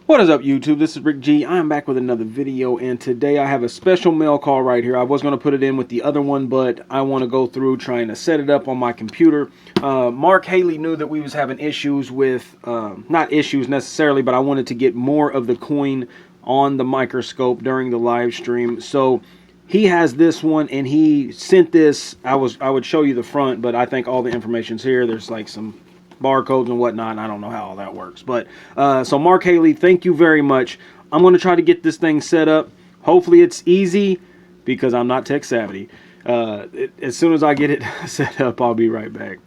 What is up, YouTube? This is Rick G. I'm back with another video, and today I have a special mail call right here. I was going to put it in with the other one, but I want to go through trying to set it up on my computer. Mark Haley knew that we was having issues with, not issues necessarily, but I wanted to get more of the coin on the Microscope during the live stream. So he has this one, and he sent this. I would show you the front, but I think all the information's here. There's like some barcodes and whatnot. I don't know how all that works, but so Mark Haley, thank you very much. I'm going to try to get this thing set up. Hopefully it's easy because I'm not tech savvy. As soon as I get it set up, I'll be right back.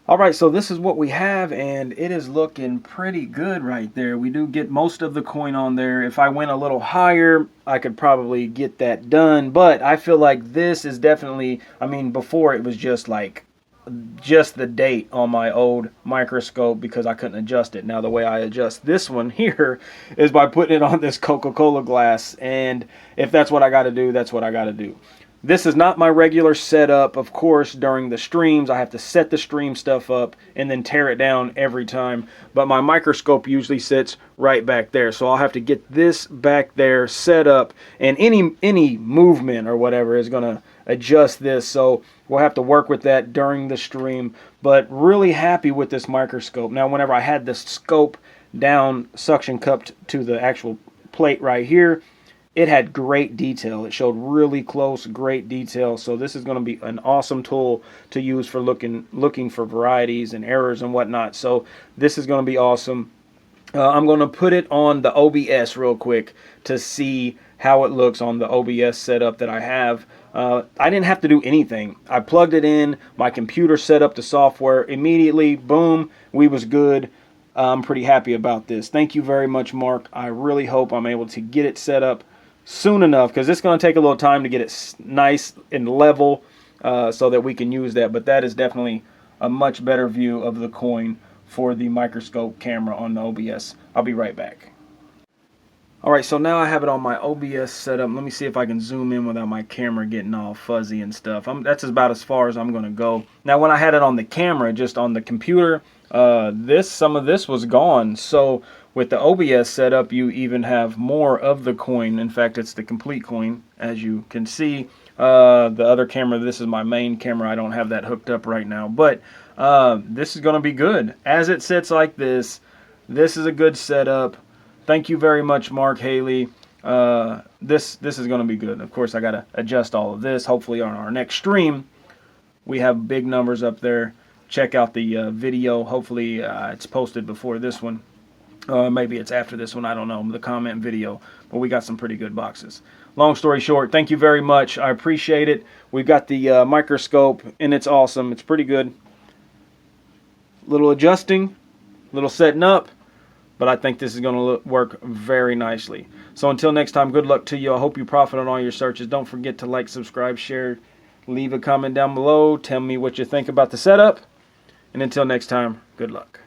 Alright, so this is what we have, and it is looking pretty good right there. We do get most of the coin on there. If I went a little higher, I could probably get that done, but I feel like this is definitely, I mean, before it was just like just the date on my old Microscope because I couldn't adjust it. Now the way I adjust this one here is by putting it on this Coca-Cola glass, and if that's what I got to do, that's what I got to do. This is not my regular setup. Of course, during the streams I have to set the stream stuff up and then tear it down every time, but my Microscope usually sits right back there, so I'll have to get this back there set up, and any movement or whatever is gonna adjust this, so we'll have to work with that during the stream. But really happy with this Microscope. Now whenever I had the scope down, suction cupped to the actual plate right here, it had great detail. It showed really close, great detail. So this is going to be an awesome tool to use for looking for varieties and errors and whatnot. So this is going to be awesome. I'm going to put it on the OBS real quick to see how it looks on the OBS setup that I have. I didn't have to do anything. I plugged it in, my computer set up the software immediately, boom, we was good. I'm pretty happy about this. Thank you very much, Mark. I really hope I'm able to get it set up soon enough, because it's going to take a little time to get it nice and level so that we can use that. But that is definitely a much better view of the coin for the Microscope camera on the OBS. I'll be right back. Alright, so now I have it on my OBS setup. Let me see if I can zoom in without my camera getting all fuzzy and stuff. That's about as far as I'm going to go. Now when I had it on the camera, just on the computer, some of this was gone. So with the OBS setup, you even have more of the coin. In fact, it's the complete coin, as you can see. The other camera, this is my main camera. I don't have that hooked up right now, but this is going to be good. As it sits like this is a good setup. Thank you very much, Mark Haley. This is going to be good. Of course, I got to adjust all of this. Hopefully on our next stream, we have big numbers up there. Check out the video. Hopefully it's posted before this one. Maybe it's after this one. I don't know. The comment video. But we got some pretty good boxes. Long story short, thank you very much. I appreciate it. We've got the Microscope, and it's awesome. It's pretty good. Little adjusting, little setting up. But I think this is going to work very nicely. So until next time, good luck to you. I hope you profit on all your searches. Don't forget to like, subscribe, share, leave a comment down below. Tell me what you think about the setup. And until next time, good luck.